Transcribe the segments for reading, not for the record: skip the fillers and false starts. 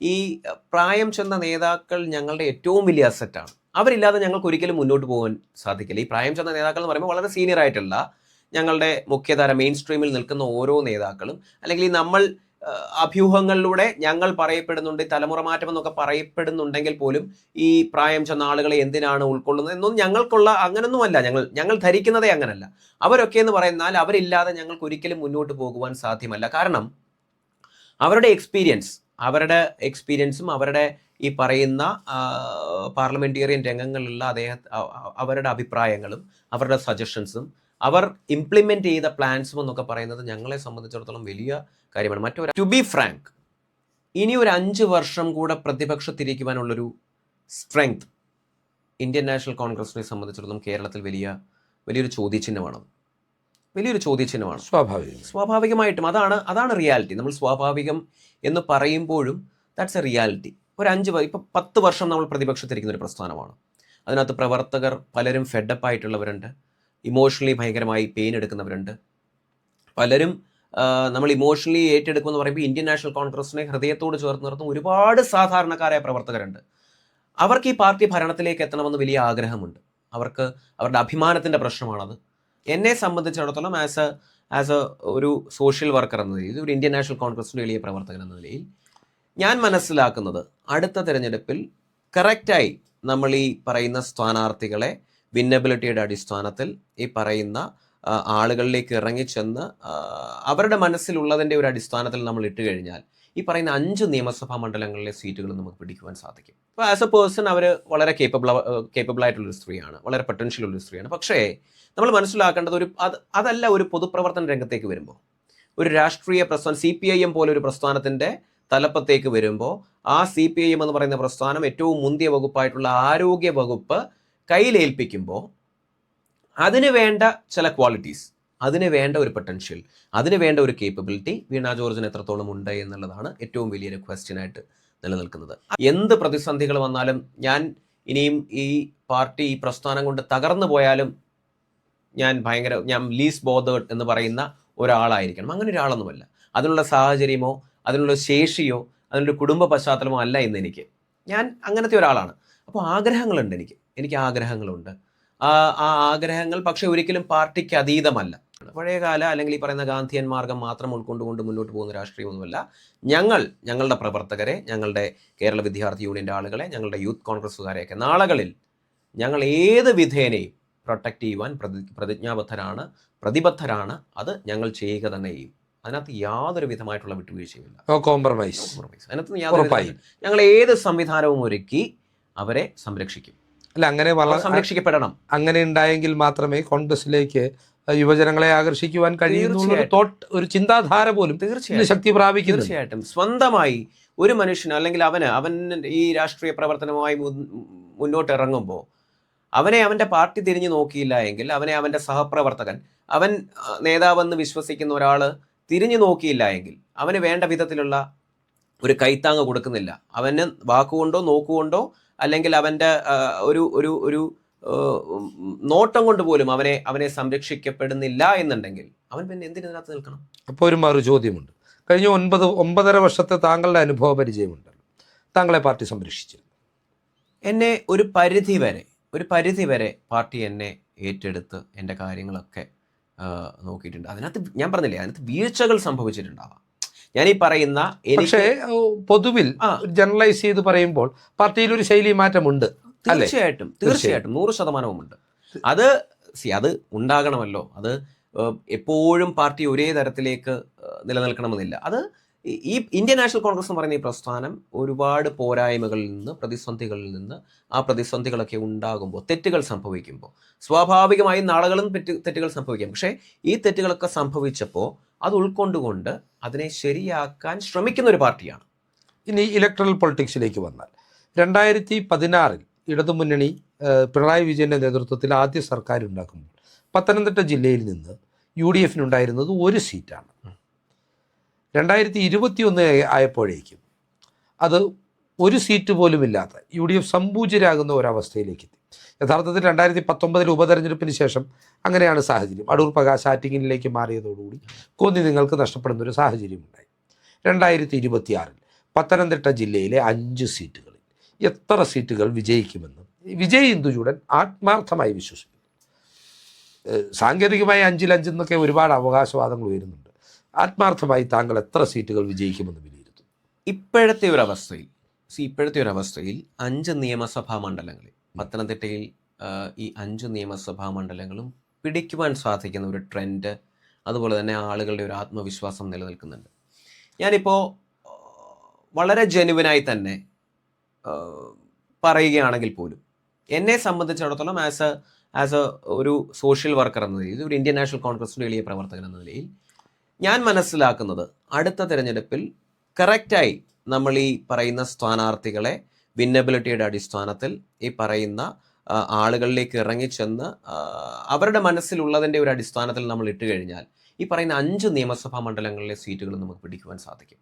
ഈ പ്രായം ചെന്ന നേതാക്കൾ ഞങ്ങളുടെ ഏറ്റവും വലിയ അസറ്റാണ്. അവരില്ലാതെ ഞങ്ങൾക്ക് ഒരിക്കലും മുന്നോട്ട് പോകാൻ സാധിക്കില്ല. ഈ പ്രായം ചെന്ന നേതാക്കൾ എന്ന് പറയുമ്പോൾ വളരെ സീനിയർ ആയിട്ടുള്ള ഞങ്ങളുടെ മുഖ്യധാര മെയിൻ സ്ട്രീമിൽ നിൽക്കുന്ന ഓരോ നേതാക്കളും, അല്ലെങ്കിൽ ഈ നമ്മൾ അഭ്യൂഹങ്ങളിലൂടെ ഞങ്ങൾ പറയപ്പെടുന്നുണ്ട്, തലമുറ മാറ്റം എന്നൊക്കെ പറയപ്പെടുന്നുണ്ടെങ്കിൽ പോലും ഈ പ്രായം ചെന്ന ആളുകളെ എന്തിനാണ് ഉൾക്കൊള്ളുന്നത് എന്നൊന്നും ഞങ്ങൾക്കുള്ള അങ്ങനൊന്നുമല്ല. ഞങ്ങൾ ധരിക്കുന്നതേ അങ്ങനല്ല. അവരൊക്കെ എന്ന് പറയുന്നാൽ അവരില്ലാതെ ഞങ്ങൾക്ക് ഒരിക്കലും മുന്നോട്ട് പോകുവാൻ സാധ്യമല്ല. കാരണം അവരുടെ എക്സ്പീരിയൻസും അവരുടെ ഈ പറയുന്ന പാർലമെന്റേറിയൻ രംഗങ്ങളിലുള്ള അവരുടെ അഭിപ്രായങ്ങളും അവരുടെ സജഷൻസും അവർ ഇംപ്ലിമെന്റ് ചെയ്ത പ്ലാൻസും എന്നൊക്കെ പറയുന്നത് ഞങ്ങളെ സംബന്ധിച്ചിടത്തോളം വലിയ കാര്യമാണ്. ടു ബി ഫ്രാങ്ക്, ഇനി ഒരു 5 വർഷം കൂടെ പ്രതിപക്ഷത്തിരിക്കുവാനുള്ളൊരു സ്ട്രെങ്ത് ഇന്ത്യൻ നാഷണൽ കോൺഗ്രസിനെ സംബന്ധിച്ചിടത്തോളം കേരളത്തിൽ വലിയൊരു ചോദ്യചിഹ്നമാണ്. സ്വാഭാവികമായിട്ടും അതാണ് റിയാലിറ്റി. നമ്മൾ സ്വാഭാവികം എന്ന് പറയുമ്പോഴും ദാറ്റ്സ് എ റിയാലിറ്റി. ഒരു 10 വർഷം നമ്മൾ പ്രതിപക്ഷത്തിരിക്കുന്ന ഒരു പ്രസ്ഥാനമാണ്. അതിനകത്ത് പ്രവർത്തകർ പലരും ഫെഡപ്പ് ആയിട്ടുള്ളവരുണ്ട്, ഇമോഷണലി ഭയങ്കരമായി പെയിൻ എടുക്കുന്നവരുണ്ട്. പലരും നമ്മൾ ഇമോഷണലി ഏറ്റെടുക്കുമെന്ന് പറയുമ്പോൾ ഇന്ത്യൻ നാഷണൽ കോൺഗ്രസിനെ ഹൃദയത്തോട് ചേർത്ത് നിർത്തുന്ന ഒരുപാട് സാധാരണക്കാരായ പ്രവർത്തകരുണ്ട്. അവർക്ക് ഈ പാർട്ടി ഭരണത്തിലേക്ക് എത്തണമെന്ന് വലിയ ആഗ്രഹമുണ്ട്. അവർക്ക് അവരുടെ അഭിമാനത്തിൻ്റെ പ്രശ്നമാണത്. എന്നെ സംബന്ധിച്ചിടത്തോളം ആസ് എ ഒരു സോഷ്യൽ വർക്കർ എന്ന നിലയിൽ, ഒരു ഇന്ത്യൻ നാഷണൽ കോൺഗ്രസിൻ്റെ വലിയ പ്രവർത്തകൻ എന്ന നിലയിൽ ഞാൻ മനസ്സിലാക്കുന്നത്, അടുത്ത തിരഞ്ഞെടുപ്പിൽ കറക്റ്റായി നമ്മൾ ഈ പറയുന്ന സ്ഥാനാർത്ഥികളെ വിന്നബിലിറ്റിയുടെ അടിസ്ഥാനത്തിൽ ഈ പറയുന്ന ആളുകളിലേക്ക് ഇറങ്ങിച്ചെന്ന് അവരുടെ മനസ്സിലുള്ളതിൻ്റെ ഒരു അടിസ്ഥാനത്തിൽ നമ്മൾ ഇട്ട് കഴിഞ്ഞാൽ ഈ പറയുന്ന 5 നിയമസഭാ മണ്ഡലങ്ങളിലെ സീറ്റുകൾ നമുക്ക് പിടിക്കുവാൻ സാധിക്കും. അപ്പോൾ ആസ് എ പേഴ്സൺ അവർ വളരെ കേപ്പബിൾ ആയിട്ടുള്ളൊരു സ്ത്രീയാണ്, വളരെ പൊട്ടൻഷ്യൽ ഉള്ളൊരു സ്ത്രീയാണ്. പക്ഷേ നമ്മൾ മനസ്സിലാക്കേണ്ടത് അതല്ല ഒരു പൊതുപ്രവർത്തന രംഗത്തേക്ക് വരുമ്പോൾ, ഒരു രാഷ്ട്രീയ പ്രസ്ഥാനം CPIM പോലെ ഒരു പ്രസ്ഥാനത്തിൻ്റെ തലപ്പത്തേക്ക് വരുമ്പോൾ, ആ CPIM എന്ന് പറയുന്ന പ്രസ്ഥാനം ഏറ്റവും മുന്തിയ വകുപ്പായിട്ടുള്ള ആരോഗ്യ വകുപ്പ് കയ്യിലേൽപ്പിക്കുമ്പോൾ അതിന് വേണ്ട ചില ക്വാളിറ്റീസ്, അതിന് വേണ്ട ഒരു പൊട്ടൻഷ്യൽ, അതിന് വേണ്ട ഒരു കേപ്പബിലിറ്റി വീണ ജോർജിന് എത്രത്തോളം ഉണ്ട് എന്നുള്ളതാണ് ഏറ്റവും വലിയൊരു ക്വസ്റ്റ്യനായിട്ട് നിലനിൽക്കുന്നത്. എന്ത് പ്രതിസന്ധികൾ വന്നാലും ഞാൻ ഇനിയും ഈ പ്രസ്ഥാനം കൊണ്ട് തകർന്നു പോയാലും ഞാൻ ലീസ് ബോധേഡ് എന്ന് പറയുന്ന ഒരാളായിരിക്കണം. അങ്ങനെ ഒരാളൊന്നുമല്ല. അതിനുള്ള സാഹചര്യമോ അതിനുള്ള ശേഷിയോ അതിനുള്ള കുടുംബ പശ്ചാത്തലമോ അല്ല ഇന്ന് എനിക്ക്. ഞാൻ അങ്ങനത്തെ ഒരാളാണ്. അപ്പോൾ ആഗ്രഹങ്ങളുണ്ട്, എനിക്ക് ആഗ്രഹങ്ങളുണ്ട്. ആ ആഗ്രഹങ്ങൾ പക്ഷെ ഒരിക്കലും പാർട്ടിക്ക് അതീതമല്ല. പഴയകാല അല്ലെങ്കിൽ ഈ പറയുന്ന ഗാന്ധിയൻ മാർഗം മാത്രം ഉൾക്കൊണ്ടുകൊണ്ട് മുന്നോട്ട് പോകുന്ന രാഷ്ട്രീയമൊന്നുമല്ല. ഞങ്ങളുടെ പ്രവർത്തകരെ, ഞങ്ങളുടെ കേരള വിദ്യാർത്ഥി യൂണിയൻ്റെ ആളുകളെ, ഞങ്ങളുടെ യൂത്ത് കോൺഗ്രസ്സുകാരെയൊക്കെ നാളുകളിൽ ഞങ്ങൾ ഏത് വിധേനയും പ്രൊട്ടക്റ്റ് ചെയ്യുവാൻ പ്രതിജ്ഞാബദ്ധരാണ്, പ്രതിബദ്ധരാണ്. അത് ഞങ്ങൾ ചെയ്യുക തന്നെ ചെയ്യും. അതിനകത്ത് യാതൊരു വിധമായിട്ടുള്ള വിട്ടുവീഴ്ചയുമില്ല, കോംപ്രമൈസ്. അതിനകത്ത് യാതൊരു ഞങ്ങൾ ഏത് സംവിധാനവും ഒരുക്കി അവരെ സംരക്ഷിക്കും. അല്ല, അങ്ങനെ സംരക്ഷിക്കപ്പെടണം. അങ്ങനെ ഉണ്ടായെങ്കിൽ മാത്രമേ കോൺഗ്രസിലേക്ക് യുവജനങ്ങളെ ആകർഷിക്കുവാൻ കഴിയുന്ന ഒരു ചിന്താധാര പോലും തീർച്ചയായും ശക്തി പ്രാപിക്കും. തീർച്ചയായിട്ടും സ്വന്തമായി ഒരു മനുഷ്യന്, അല്ലെങ്കിൽ അവൻ ഈ രാഷ്ട്രീയ പ്രവർത്തനവുമായി മുന്നോട്ട് ഇറങ്ങുമ്പോൾ അവൻ്റെ പാർട്ടി തിരിഞ്ഞു നോക്കിയില്ല എങ്കിൽ, അവൻ്റെ സഹപ്രവർത്തകൻ, അവൻ നേതാവെന്ന് വിശ്വസിക്കുന്ന ഒരാൾ തിരിഞ്ഞു നോക്കിയില്ല എങ്കിൽ, അവന് വേണ്ട വിധത്തിലുള്ള ഒരു കൈത്താങ്ങ് കൊടുക്കുന്നില്ല, അവന് വാക്കുകൊണ്ടോ നോക്കുകൊണ്ടോ അല്ലെങ്കിൽ അവൻ്റെ ഒരു നോട്ടം കൊണ്ട് പോലും അവനെ സംരക്ഷിക്കപ്പെടുന്നില്ല എന്നുണ്ടെങ്കിൽ അവൻ പിന്നെ എന്തിനകത്ത് നിൽക്കണം? അപ്പോൾ ഒരു മറു ചോദ്യമുണ്ട്. കഴിഞ്ഞ 9.5 വർഷത്തെ താങ്കളുടെ അനുഭവ പരിചയമുണ്ടല്ലോ, താങ്കളെ പാർട്ടി സംരക്ഷിച്ചു? എന്നെ ഒരു പരിധി വരെ പാർട്ടി എന്നെ ഏറ്റെടുത്ത് എൻ്റെ കാര്യങ്ങളൊക്കെ നോക്കിയിട്ടുണ്ട്. അതിനകത്ത് ഞാൻ പറഞ്ഞില്ലേ, അതിനകത്ത് വീഴ്ചകൾ സംഭവിച്ചിട്ടുണ്ടാവാം. ഞാനീ പറയുന്ന, പക്ഷേ പൊതുവിൽ ജനറലൈസ് ചെയ്ത് പറയുമ്പോൾ പാർട്ടിയിൽ ഒരു ശൈലി മാറ്റമുണ്ട്. തീർച്ചയായിട്ടും 100% ഉണ്ട്. അത് ഉണ്ടാകണമല്ലോ. അത് എപ്പോഴും പാർട്ടി ഒരേ തരത്തിലേക്ക് നിലനിൽക്കണമെന്നില്ല. അത് ഈ ഇന്ത്യൻ നാഷണൽ കോൺഗ്രസ് എന്ന് പറയുന്ന ഈ പ്രസ്ഥാനം ഒരുപാട് പോരായ്മകളിൽ നിന്ന്, പ്രതിസന്ധികളിൽ നിന്ന്, ആ പ്രതിസന്ധികളൊക്കെ ഉണ്ടാകുമ്പോൾ, തെറ്റുകൾ സംഭവിക്കുമ്പോൾ സ്വാഭാവികമായും നാളുകളും തെറ്റുകൾ സംഭവിക്കാം. പക്ഷേ ഈ തെറ്റുകളൊക്കെ സംഭവിച്ചപ്പോൾ അത് ഉൾക്കൊണ്ടുകൊണ്ട് അതിനെ ശരിയാക്കാൻ ശ്രമിക്കുന്ന ഒരു പാർട്ടിയാണ്. ഇനി ഇലക്ട്രൽ പൊളിറ്റിക്സിലേക്ക് വന്നാൽ, 2016 ഇടതുമുന്നണി പിണറായി വിജയൻ്റെ നേതൃത്വത്തിൽ ആദ്യ സർക്കാർ ഉണ്ടാക്കുമ്പോൾ പത്തനംതിട്ട ജില്ലയിൽ നിന്ന് UDFനുണ്ടായിരുന്നത് 1 സീറ്റാണ്. 2021 ആയപ്പോഴേക്കും അത് 1 സീറ്റ് പോലും ഇല്ലാത്ത UDF സമ്പൂജ്യരാകുന്ന ഒരവസ്ഥയിലേക്ക് എത്തി. യഥാർത്ഥത്തിൽ 2019 ഉപതെരഞ്ഞെടുപ്പിന് ശേഷം അങ്ങനെയാണ് സാഹചര്യം. അടൂർ പ്രകാശ് ആറ്റിങ്ങലിലേക്ക് മാറിയതോടുകൂടി കോന്നി നിങ്ങൾക്ക് നഷ്ടപ്പെടുന്നൊരു സാഹചര്യമുണ്ടായി. 2026 പത്തനംതിട്ട ജില്ലയിലെ 5 സീറ്റുകളിൽ എത്ര സീറ്റുകൾ വിജയിക്കുമെന്ന് വിജയ് ഇന്ദുചൂടൻ ആത്മാർത്ഥമായി വിശ്വസിക്കുന്നു. സാങ്കേതികമായി 5-ൽ 5 എന്നൊക്കെ ഒരുപാട് അവകാശവാദങ്ങൾ ഉയരുന്നുണ്ട്. ആത്മാർത്ഥമായി താങ്കൾ എത്ര സീറ്റുകൾ വിജയിക്കുമെന്ന് വിലയിരുത്തും? ഇപ്പോഴത്തെ ഒരു അവസ്ഥയിൽ 5 നിയമസഭാ മണ്ഡലങ്ങളിൽ പത്തനംതിട്ടയിൽ ഈ 5 നിയമസഭാ മണ്ഡലങ്ങളും പിടിക്കുവാൻ സാധിക്കുന്ന ഒരു ട്രെൻഡ്, അതുപോലെ തന്നെ ആളുകളുടെ ഒരു ആത്മവിശ്വാസം നിലനിൽക്കുന്നുണ്ട്. ഞാനിപ്പോൾ വളരെ ജെനുവിനായി തന്നെ പറയുകയാണെങ്കിൽ പോലും എന്നെ സംബന്ധിച്ചിടത്തോളം ആസ് എ ഒരു സോഷ്യൽ വർക്കർ എന്ന നിലയിൽ, ഒരു ഇന്ത്യൻ നാഷണൽ കോൺഗ്രസിൻ്റെ എളിയ പ്രവർത്തകൻ എന്ന നിലയിൽ ഞാൻ മനസ്സിലാക്കുന്നത്, അടുത്ത തിരഞ്ഞെടുപ്പിൽ കറക്റ്റായി നമ്മൾ ഈ പറയുന്ന സ്ഥാനാർത്ഥികളെ വിന്നബിലിറ്റിയുടെ അടിസ്ഥാനത്തിൽ ഈ പറയുന്ന ആളുകളിലേക്ക് ഇറങ്ങിച്ചെന്ന് അവരുടെ മനസ്സിലുള്ളതിൻ്റെ ഒരു അടിസ്ഥാനത്തിൽ നമ്മൾ ഇട്ട് കഴിഞ്ഞാൽ ഈ പറയുന്ന 5 നിയമസഭാ മണ്ഡലങ്ങളിലെ സീറ്റുകൾ നമുക്ക് പിടിക്കുവാൻ സാധിക്കും.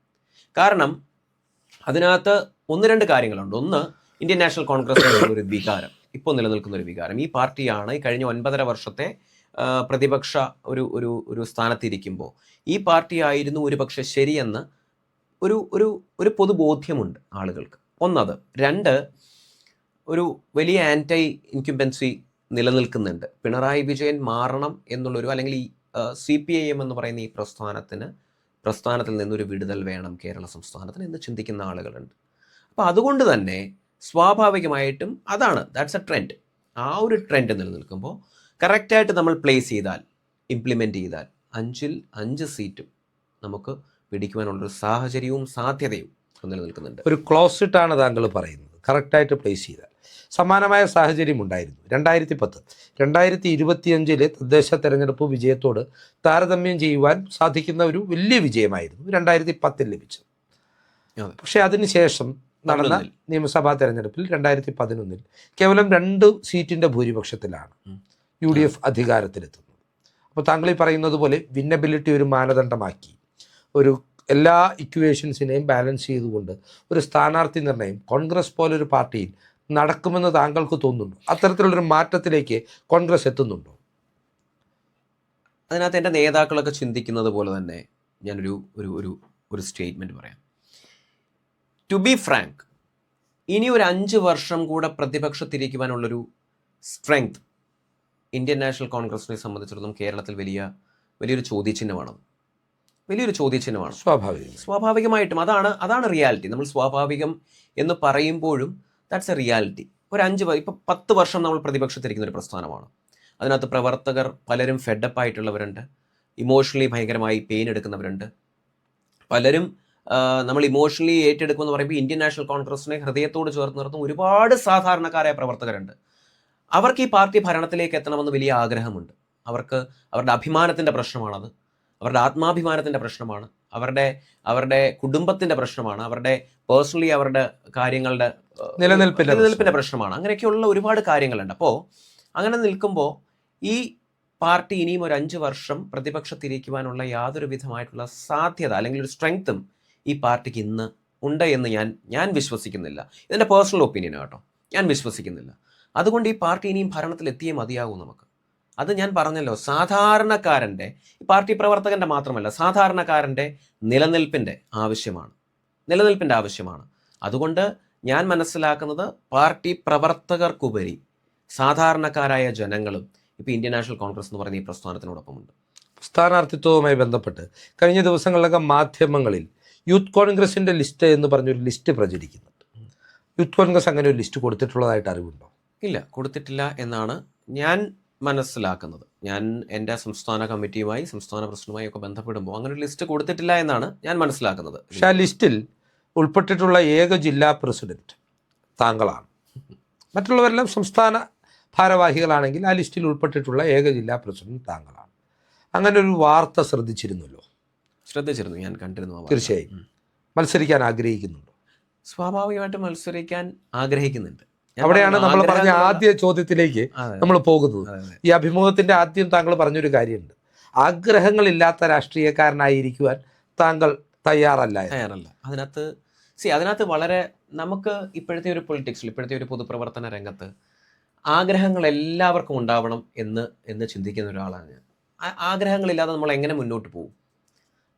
കാരണം അതിനകത്ത് 1-2 കാര്യങ്ങളുണ്ട്. ഒന്ന്, ഇന്ത്യൻ നാഷണൽ കോൺഗ്രസ് ഒരു വികാരം, ഇപ്പോൾ നിലനിൽക്കുന്ന ഒരു വികാരം. ഈ പാർട്ടിയാണ് ഈ കഴിഞ്ഞ 9.5 വർഷത്തെ പ്രതിപക്ഷ ഒരു സ്ഥാനത്തിരിക്കുമ്പോൾ ഈ പാർട്ടി ആയിരുന്നു ഒരുപക്ഷെ ശരിയെന്ന് ഒരു പൊതുബോധ്യമുണ്ട് ആളുകൾക്ക്. ഒന്നത്. 2, ഒരു വലിയ ആൻറ്റൈ ഇൻക്യുംബൻസി നിലനിൽക്കുന്നുണ്ട്. പിണറായി വിജയൻ മാറണം എന്നുള്ളൊരു, അല്ലെങ്കിൽ ഈ CPIM എന്ന് പറയുന്ന ഈ പ്രസ്ഥാനത്തിൽ നിന്നൊരു വിടുതൽ വേണം കേരള സംസ്ഥാനത്തിന് എന്ന് ചിന്തിക്കുന്ന ആളുകളുണ്ട്. അപ്പോൾ അതുകൊണ്ട് തന്നെ സ്വാഭാവികമായിട്ടും ദാറ്റ്സ് എ ട്രെൻഡ്. ആ ഒരു ട്രെൻഡ് നിലനിൽക്കുമ്പോൾ കറക്റ്റായിട്ട് നമ്മൾ പ്ലേസ് ചെയ്താൽ, ഇംപ്ലിമെൻ്റ് ചെയ്താൽ 5-ൽ 5 സീറ്റും നമുക്ക് പിടിക്കുവാനുള്ളൊരു സാഹചര്യവും സാധ്യതയും നിലനിൽക്കുന്നുണ്ട്. ഒരു ക്ലോസ് ഇട്ടാണ് താങ്കൾ പറയുന്നത്, കറക്റ്റായിട്ട് പ്ലേസ് ചെയ്താൽ. സമാനമായ സാഹചര്യം ഉണ്ടായിരുന്നു 2010. 2025 തദ്ദേശ തെരഞ്ഞെടുപ്പ് വിജയത്തോട് താരതമ്യം ചെയ്യുവാൻ സാധിക്കുന്ന ഒരു വലിയ വിജയമായിരുന്നു 2010 ലഭിച്ചത്. പക്ഷേ അതിനുശേഷം നടന്ന നിയമസഭാ തെരഞ്ഞെടുപ്പിൽ 2011 കേവലം 2 സീറ്റിൻ്റെ ഭൂരിപക്ഷത്തിലാണ് UDF അധികാരത്തിലെത്തുന്നത്. അപ്പോൾ താങ്കൾ ഈ പറയുന്നത് പോലെ വിന്നബിലിറ്റി ഒരു മാനദണ്ഡമാക്കി, ഒരു എല്ലാ ഇക്വേഷൻസിനെയും ബാലൻസ് ചെയ്തുകൊണ്ട് ഒരു സ്ഥാനാർത്ഥി നിർണയം കോൺഗ്രസ് പോലൊരു പാർട്ടിയിൽ നടക്കുമെന്ന് താങ്കൾക്ക് തോന്നുന്നുണ്ടോ? അത്തരത്തിലുള്ളൊരു മാറ്റത്തിലേക്ക് കോൺഗ്രസ് എത്തുന്നുണ്ടോ? അതിനകത്ത് എൻ്റെ നേതാക്കളൊക്കെ ചിന്തിക്കുന്നത് പോലെ തന്നെ ഞാനൊരു ഒരു സ്റ്റേറ്റ്മെൻറ്റ് പറയാം. ടു ബി ഫ്രാങ്ക്, ഇനി ഒരു 5 വർഷം കൂടെ പ്രതിപക്ഷത്തിരിക്കുവാനുള്ളൊരു സ്ട്രെങ്ത് ഇന്ത്യൻ നാഷണൽ കോൺഗ്രസിനെ സംബന്ധിച്ചിടത്തോളം കേരളത്തിൽ വലിയൊരു ചോദ്യചിഹ്നമാണ്. സ്വാഭാവികമായിട്ടും അതാണ് റിയാലിറ്റി. നമ്മൾ സ്വാഭാവികം എന്ന് പറയുമ്പോഴും ദാറ്റ്സ് എ റിയാലിറ്റി. ഒരു 10 വർഷം നമ്മൾ പ്രതിപക്ഷത്തിരിക്കുന്ന ഒരു പ്രസ്ഥാനമാണ്. അതിനകത്ത് പ്രവർത്തകർ പലരും ഫെഡപ്പ് ആയിട്ടുള്ളവരുണ്ട്, ഇമോഷണലി ഭയങ്കരമായി പെയിൻ എടുക്കുന്നവരുണ്ട്. പലരും നമ്മൾ ഇമോഷണലി ഏറ്റെടുക്കുമെന്ന് പറയുമ്പോൾ ഇന്ത്യൻ നാഷണൽ കോൺഗ്രസിനെ ഹൃദയത്തോട് ചേർത്ത് നിർത്തുന്ന ഒരുപാട് സാധാരണക്കാരായ പ്രവർത്തകരുണ്ട്. അവർക്ക് ഈ പാർട്ടി ഭരണത്തിലേക്ക് എത്തണമെന്ന് വലിയ ആഗ്രഹമുണ്ട്. അവർക്ക് അവരുടെ അഭിമാനത്തിൻ്റെ പ്രശ്നമാണത്, അവരുടെ ആത്മാഭിമാനത്തിൻ്റെ പ്രശ്നമാണ്, അവരുടെ കുടുംബത്തിൻ്റെ പ്രശ്നമാണ്, അവരുടെ പേഴ്സണലി അവരുടെ കാര്യങ്ങളുടെ നിലനിൽപ്പിൻ്റെ പ്രശ്നമാണ്. അങ്ങനെയൊക്കെയുള്ള ഒരുപാട് കാര്യങ്ങളുണ്ട്. അപ്പോൾ അങ്ങനെ നിൽക്കുമ്പോൾ ഈ പാർട്ടി ഇനിയും ഒരു 5 വർഷം പ്രതിപക്ഷത്തിരിക്കുവാനുള്ള യാതൊരു വിധമായിട്ടുള്ള സാധ്യത അല്ലെങ്കിൽ ഒരു സ്ട്രെങ്ത്തും ഈ പാർട്ടിക്ക് ഇന്ന് ഉണ്ട് എന്ന് ഞാൻ വിശ്വസിക്കുന്നില്ല. ഇതെൻ്റെ പേഴ്സണൽ ഒപ്പീനിയൻ കേട്ടോ, ഞാൻ വിശ്വസിക്കുന്നില്ല. അതുകൊണ്ട് ഈ പാർട്ടി ഇനിയും ഭരണത്തിലെത്തിയേ മതിയാകൂ നമുക്ക്. അത് ഞാൻ പറഞ്ഞല്ലോ, സാധാരണക്കാരൻ്റെ, ഈ പാർട്ടി പ്രവർത്തകൻ്റെ മാത്രമല്ല, സാധാരണക്കാരൻ്റെ നിലനിൽപ്പിൻ്റെ ആവശ്യമാണ്. അതുകൊണ്ട് ഞാൻ മനസ്സിലാക്കുന്നത് പാർട്ടി പ്രവർത്തകർക്കുപരി സാധാരണക്കാരായ ജനങ്ങളും ഇപ്പോൾ ഇന്ത്യൻ നാഷണൽ കോൺഗ്രസ് എന്ന് പറയുന്ന ഈ പ്രസ്ഥാനത്തിനോടൊപ്പമുണ്ട്. സ്ഥാനാർത്ഥിത്വവുമായി ബന്ധപ്പെട്ട് കഴിഞ്ഞ ദിവസങ്ങളിലൊക്കെ മാധ്യമങ്ങളിൽ യൂത്ത് കോൺഗ്രസിൻ്റെ ലിസ്റ്റ് എന്ന് പറഞ്ഞൊരു ലിസ്റ്റ് പ്രചരിക്കുന്നുണ്ട്. യൂത്ത് കോൺഗ്രസ് അങ്ങനെ ഒരു ലിസ്റ്റ് കൊടുത്തിട്ടുള്ളതായിട്ട് അറിവുണ്ടോ? ഇല്ല, കൊടുത്തിട്ടില്ല എന്നാണ് ഞാൻ മനസ്സിലാക്കുന്നത്. ഞാൻ എൻ്റെ സംസ്ഥാന കമ്മിറ്റിയുമായി, സംസ്ഥാന പ്രസിഡന്റുമായി ഒക്കെ ബന്ധപ്പെടുമ്പോൾ അങ്ങനെ ഒരു ലിസ്റ്റ് കൊടുത്തിട്ടില്ല എന്നാണ് ഞാൻ മനസ്സിലാക്കുന്നത്. പക്ഷേ ആ ലിസ്റ്റിൽ ഉൾപ്പെട്ടിട്ടുള്ള ഏക ജില്ലാ പ്രസിഡന്റ് താങ്കളാണ്. മറ്റുള്ളവരെല്ലാം സംസ്ഥാന ഭാരവാഹികളാണെങ്കിൽ ആ ലിസ്റ്റിൽ ഉൾപ്പെട്ടിട്ടുള്ള ഏക ജില്ലാ പ്രസിഡന്റ് താങ്കളാണ്. അങ്ങനെ ഒരു വാർത്ത ശ്രദ്ധിച്ചിരുന്നു, ഞാൻ കണ്ടിരുന്നു. തീർച്ചയായും മത്സരിക്കാൻ ആഗ്രഹിക്കുന്നുണ്ടോ? സ്വാഭാവികമായിട്ടും മത്സരിക്കാൻ ആഗ്രഹിക്കുന്നുണ്ട്. അവിടെയാണ് നമ്മൾ പറഞ്ഞ ആദ്യ ചോദ്യത്തിലേക്ക് നമ്മൾ പോകുന്നത്. ഈ അഭിമുഖത്തിന്റെ ആദ്യം താങ്കൾ പറഞ്ഞൊരു കാര്യമുണ്ട്, ആഗ്രഹങ്ങളില്ലാത്ത രാഷ്ട്രീയക്കാരനായിരിക്കുവാൻ താങ്കൾ തയ്യാറല്ല. അതിനകത്ത് വളരെ നമുക്ക് ഇപ്പോഴത്തെ ഒരു പൊളിറ്റിക്സിൽ, ഇപ്പോഴത്തെ ഒരു പൊതുപ്രവർത്തന രംഗത്ത് ആഗ്രഹങ്ങൾ എല്ലാവർക്കും ഉണ്ടാവണം എന്ന് ചിന്തിക്കുന്ന ഒരാളാണ് ഞാൻ. ആഗ്രഹങ്ങളില്ലാതെ നമ്മൾ എങ്ങനെ മുന്നോട്ട് പോകും?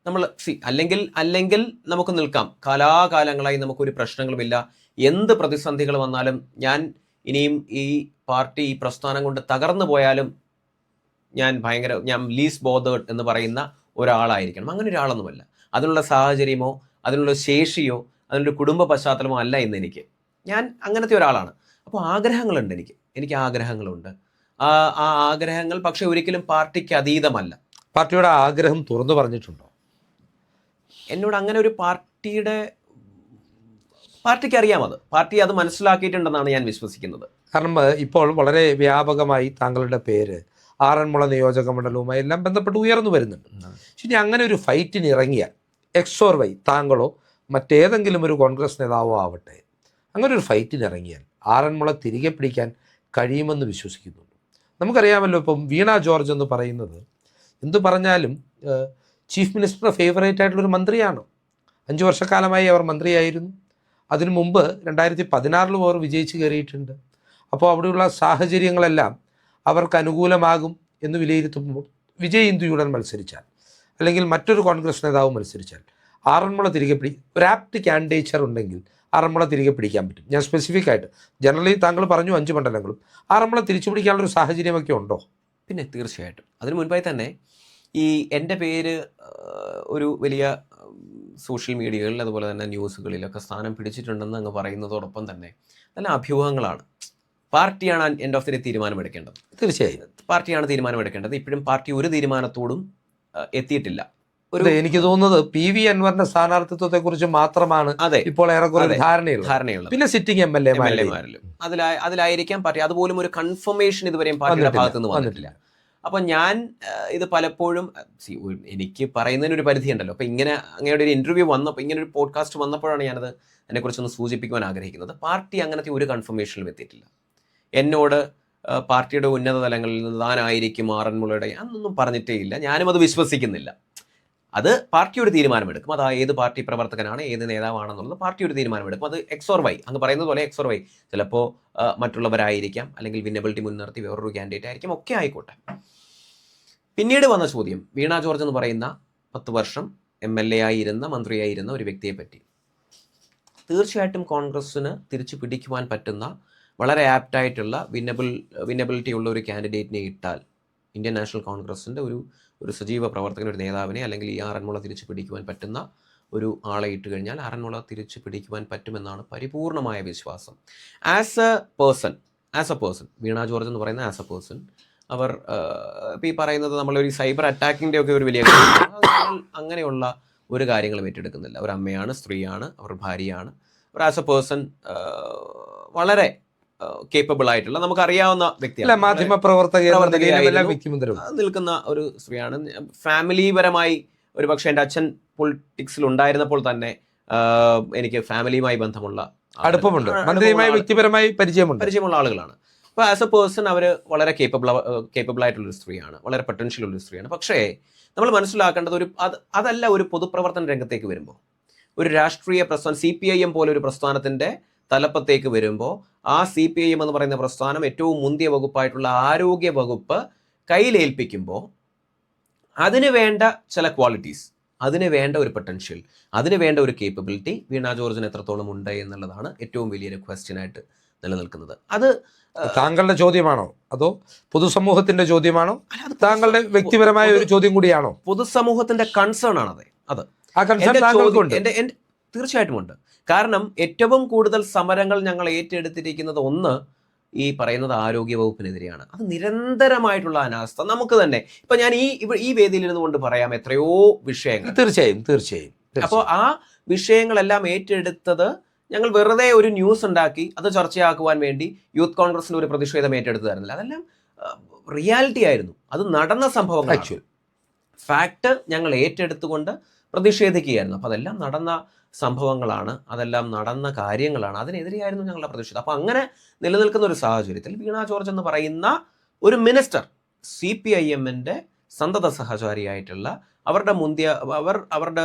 നമ്മൾ അല്ലെങ്കിൽ നമുക്ക് നിൽക്കാം, കാലാകാലങ്ങളായി നമുക്കൊരു പ്രശ്നങ്ങളുമില്ല, എന്ത് പ്രതിസന്ധികൾ വന്നാലും ഞാൻ ഇനിയും ഈ പാർട്ടി ഈ പ്രസ്ഥാനം കൊണ്ട് തകർന്നു പോയാലും ഞാൻ ലീസ് ബോധേഡ് എന്ന് പറയുന്ന ഒരാളായിരിക്കണം. അങ്ങനെ ഒരാളൊന്നുമല്ല. അതിനുള്ള സാഹചര്യമോ അതിനുള്ള ശേഷിയോ അതിനുള്ള കുടുംബ പശ്ചാത്തലമോ അല്ല ഇന്ന് എനിക്ക്. ഞാൻ അങ്ങനത്തെ ഒരാളാണ്. അപ്പോൾ ആഗ്രഹങ്ങളുണ്ട്, എനിക്ക് ആഗ്രഹങ്ങളുണ്ട്. ആ ആഗ്രഹങ്ങൾ പക്ഷെ ഒരിക്കലും പാർട്ടിക്ക് അതീതമല്ല. പാർട്ടിയുടെ ആഗ്രഹം തുറന്നു പറഞ്ഞിട്ടുണ്ടോ? എന്നോട് അങ്ങനെ ഒരു പാർട്ടിക്ക് അറിയാം, പാർട്ടി അത് മനസ്സിലാക്കിയിട്ടുണ്ടെന്നാണ് ഞാൻ വിശ്വസിക്കുന്നത്. കാരണം ഇപ്പോൾ വളരെ വ്യാപകമായി താങ്കളുടെ പേര് ആറന്മുള നിയോജക മണ്ഡലവുമായി എല്ലാം ബന്ധപ്പെട്ട് ഉയർന്നു വരുന്നുണ്ട്. ശരി, അങ്ങനെ ഒരു ഫൈറ്റിന് ഇറങ്ങിയാൽ എക്സ് ഓർ വൈ, താങ്കളോ മറ്റേതെങ്കിലും ഒരു കോൺഗ്രസ് നേതാവോ ആവട്ടെ, അങ്ങനെ ഒരു ഫൈറ്റിന് ഇറങ്ങിയാൽ ആറന്മുള തിരികെ പിടിക്കാൻ കഴിയുമെന്ന് വിശ്വസിക്കുന്നുണ്ട്. നമുക്കറിയാമല്ലോ, ഇപ്പം വീണ ജോർജ് എന്ന് പറയുന്നത് എന്തു പറഞ്ഞാലും ചീഫ് മിനിസ്റ്ററുടെ ഫേവറേറ്റ് ആയിട്ടുള്ളൊരു മന്ത്രിയാണ്. 5 വർഷക്കാലമായി അവർ മന്ത്രിയായിരുന്നു. അതിനു മുമ്പ് 2016 അവർ വിജയിച്ച് കയറിയിട്ടുണ്ട്. അപ്പോൾ അവിടെയുള്ള സാഹചര്യങ്ങളെല്ലാം അവർക്ക് അനുകൂലമാകും എന്ന് വിലയിരുത്തുമ്പോൾ വിജയ് ഇന്ദുയുടൻ മത്സരിച്ചാൽ അല്ലെങ്കിൽ മറ്റൊരു കോൺഗ്രസ് നേതാവ് മത്സരിച്ചാൽ ആറന്മുള തിരികെ ഒരു ആപ്റ്റ് കാൻഡിഡേച്ചർ ഉണ്ടെങ്കിൽ ആറന്മുള തിരികെ പിടിക്കാൻ പറ്റും. ഞാൻ സ്പെസിഫിക് ആയിട്ട് ജനറലി താങ്കൾ പറഞ്ഞു 5 മണ്ഡലങ്ങളും ആറന്മുള തിരിച്ചു പിടിക്കാനുള്ളൊരു സാഹചര്യമൊക്കെ ഉണ്ടോ? പിന്നെ തീർച്ചയായിട്ടും. അതിനു മുൻപായി തന്നെ എൻ്റെ പേര് ഒരു വലിയ സോഷ്യൽ മീഡിയകളിൽ അതുപോലെ തന്നെ ന്യൂസുകളിലൊക്കെ സ്ഥാനം പിടിച്ചിട്ടുണ്ടെന്ന് അങ്ങ് പറയുന്നതോടൊപ്പം തന്നെ നല്ല അഭ്യൂഹങ്ങളാണ്. പാർട്ടിയാണ് എൻഡ് ഓഫ് ദി ഡേ തീരുമാനമെടുക്കേണ്ടത്. തീർച്ചയായും പാർട്ടിയാണ് തീരുമാനമെടുക്കേണ്ടത്. ഇപ്പോഴും പാർട്ടി ഒരു തീരുമാനത്തോടും എത്തിയിട്ടില്ല. എനിക്ക് തോന്നുന്നത് PV അൻവറിന്റെ സ്ഥാനാർത്ഥിത്വത്തെ കുറിച്ച് മാത്രമാണ് ഇപ്പോൾ ഏറെക്കുറെ ധാരണയുള്ളത്. പിന്നെ സിറ്റിംഗ് MLA-മാരിലും അതിലായിരിക്കാം പാർട്ടി. അതുപോലും ഒരു കൺഫർമേഷൻ ഇതുവരെയും പാർട്ടിയുടെ ഭാഗത്തു നിന്ന് വന്നിട്ടില്ല. അപ്പം ഞാൻ ഇത് പലപ്പോഴും എനിക്ക് പറയുന്നതിനൊരു പരിധിയുണ്ടല്ലോ. അപ്പം അങ്ങനെയുടെ ഒരു ഇൻ്റർവ്യൂ വന്നപ്പോൾ, ഇങ്ങനെ ഒരു പോഡ്കാസ്റ്റ് വന്നപ്പോഴാണ് ഞാനത് അതിനെക്കുറിച്ചൊന്ന് സൂചിപ്പിക്കുവാൻ ആഗ്രഹിക്കുന്നത്. പാർട്ടി അങ്ങനത്തെ ഒരു കൺഫർമേഷനിലും എത്തിയിട്ടില്ല. എന്നോട് പാർട്ടിയുടെ ഉന്നത തലങ്ങളിൽ നിന്ന് താനായിരിക്കും ആറന്മുളയുടെ അതൊന്നും പറഞ്ഞിട്ടേ ഇല്ല. ഞാനും അത് വിശ്വസിക്കുന്നില്ല. അത് പാർട്ടി ഒരു തീരുമാനമെടുക്കും. അത് ഏത് പാർട്ടി പ്രവർത്തകനാണ്, ഏത് നേതാവാണെന്നുള്ളത് പാർട്ടി ഒരു തീരുമാനമെടുക്കും. അത് എക്സ് ഓർ വൈ, അങ്ങ് പറയുന്നത് പോലെ എക്സ് ഓർ വൈ, ചിലപ്പോൾ മറ്റുള്ളവരായിരിക്കാം, അല്ലെങ്കിൽ വിന്നബിലിറ്റി മുൻനിർത്തി വേറൊരു കാൻഡിഡേറ്റ് ആയിരിക്കും, ഒക്കെ ആയിക്കോട്ടെ. പിന്നീട് വന്ന ചോദ്യം, വീണ ജോർജ് എന്ന് പറയുന്ന 10 വർഷം MLA ആയിരുന്ന, മന്ത്രിയായിരുന്ന ഒരു വ്യക്തിയെ പറ്റി. തീർച്ചയായിട്ടും കോൺഗ്രസ്സിന് തിരിച്ചു പിടിക്കുവാൻ പറ്റുന്ന വളരെ ആപ്റ്റായിട്ടുള്ള വിന്നബിലിറ്റി ഉള്ള ഒരു കാൻഡിഡേറ്റിനെ ഇട്ടാൽ ഇന്ത്യൻ നാഷണൽ കോൺഗ്രസിൻ്റെ ഒരു സജീവ പ്രവർത്തകൻ, ഒരു നേതാവിനെ, അല്ലെങ്കിൽ ഈ ആറന്മുള തിരിച്ചു പിടിക്കുവാൻ പറ്റുന്ന ഒരു ആളെ ഇട്ട് കഴിഞ്ഞാൽ ആറന്മുള തിരിച്ചു പിടിക്കുവാൻ പറ്റുമെന്നാണ് പരിപൂർണമായ വിശ്വാസം. As A person Veena George എന്ന് പറയുന്ന ആസ് എ പേഴ്സൺ, അവർ ഇപ്പോൾ ഈ പറയുന്നത് നമ്മളൊരു സൈബർ അറ്റാക്കിൻ്റെ ഒക്കെ ഒരു വലിയ അങ്ങനെയുള്ള ഒരു കാര്യങ്ങളും ഏറ്റെടുക്കുന്നില്ല. ഒരു അമ്മയാണ്, സ്ത്രീയാണ്, അവർ ഭാര്യയാണ്. അവർ ആസ് എ പേഴ്സൺ വളരെ കേപ്പബിൾ ആയിട്ടുള്ള, നമുക്കറിയാവുന്ന വ്യക്തിയാണ്, നിൽക്കുന്ന ഒരു സ്ത്രീയാണ്. ഫാമിലിപരമായി ഒരുപക്ഷെ എൻ്റെ അച്ഛൻ പൊളിറ്റിക്സിൽ ഉണ്ടായിരുന്നപ്പോൾ തന്നെ എനിക്ക് ഫാമിലിയുമായി ബന്ധമുള്ള അടുപ്പമുണ്ട്, മന്ത്രിയുമായി വ്യക്തിപരമായി പരിചയമുള്ള ആളുകളാണ്. അപ്പോൾ ആസ് എ പേഴ്സൺ അവർ വളരെ കേപ്പബിൾ ആയിട്ടുള്ളൊരു സ്ത്രീയാണ്, വളരെ പൊട്ടൻഷ്യൽ ഉള്ളൊരു സ്ത്രീയാണ്. പക്ഷേ നമ്മൾ മനസ്സിലാക്കേണ്ടത് അതല്ല ഒരു പൊതുപ്രവർത്തന രംഗത്തേക്ക് വരുമ്പോൾ, ഒരു രാഷ്ട്രീയ പ്രസ്ഥാനം CPIM പോലെ ഒരു പ്രസ്ഥാനത്തിൻ്റെ തലപ്പത്തേക്ക് വരുമ്പോൾ, ആ CPIM എന്ന് പറയുന്ന പ്രസ്ഥാനം ഏറ്റവും മുന്തിയ വകുപ്പായിട്ടുള്ള ആരോഗ്യ വകുപ്പ് കയ്യിലേൽപ്പിക്കുമ്പോൾ അതിന് വേണ്ട ചില ക്വാളിറ്റീസ്, അതിന് വേണ്ട ഒരു പൊട്ടൻഷ്യൽ, അതിന് വേണ്ട ഒരു കേപ്പബിലിറ്റി വീണ ജോർജിന് എത്രത്തോളം ഉണ്ട് എന്നുള്ളതാണ് ഏറ്റവും വലിയൊരു ക്വസ്റ്റ്യനായിട്ട് നിലനിൽക്കുന്നത്. അത് താങ്കളുടെ ചോദ്യമാണോ അതോ പൊതുസമൂഹത്തിന്റെ ചോദ്യമാണോ? താങ്കളുടെ വ്യക്തിപരമായ ഒരു ചോദ്യം കൂടിയാണോ? പൊതുസമൂഹത്തിന്റെ കൺസേൺ ആണ് അത്. തീർച്ചയായിട്ടും ഉണ്ട്. കാരണം ഏറ്റവും കൂടുതൽ സമരങ്ങൾ ഞങ്ങൾ ഏറ്റെടുത്തിരിക്കുന്നത് ഈ പറയുന്നത് ആരോഗ്യ വകുപ്പിനെതിരെയാണ്. അത് നിരന്തരമായിട്ടുള്ള അനാസ്ഥ. നമുക്ക് തന്നെ ഇപ്പൊ ഞാൻ ഈ വേദിയിൽ ഇരുന്നു കൊണ്ട് പറയാം എത്രയോ വിഷയങ്ങൾ. തീർച്ചയായും. അപ്പോൾ ആ വിഷയങ്ങളെല്ലാം ഏറ്റെടുത്തത് ഞങ്ങൾ വെറുതെ ഒരു ന്യൂസ് ഉണ്ടാക്കി അത് ചർച്ചയാക്കുവാൻ വേണ്ടി യൂത്ത് കോൺഗ്രസിന്റെ ഒരു പ്രതിഷേധം ഏറ്റെടുത്തതായിരുന്നില്ല. അതെല്ലാം റിയാലിറ്റി ആയിരുന്നു. അത് നടന്ന സംഭവങ്ങൾ, ഫാക്ട് ഞങ്ങൾ ഏറ്റെടുത്തുകൊണ്ട് പ്രതിഷേധിക്കുകയായിരുന്നു. അപ്പോൾ അതെല്ലാം നടന്ന സംഭവങ്ങളാണ്, അതെല്ലാം നടന്ന കാര്യങ്ങളാണ്. അതിനെതിരെയായിരുന്നു ഞങ്ങളുടെ പ്രതിഷേധം. അപ്പോൾ അങ്ങനെ നിലനിൽക്കുന്ന ഒരു സാഹചര്യത്തിൽ വീണ ജോർജ് എന്ന് പറയുന്ന ഒരു മിനിസ്റ്റർ, CPIM-ന്റെ സന്തത സഹചാരിയായിട്ടുള്ള, അവരുടെ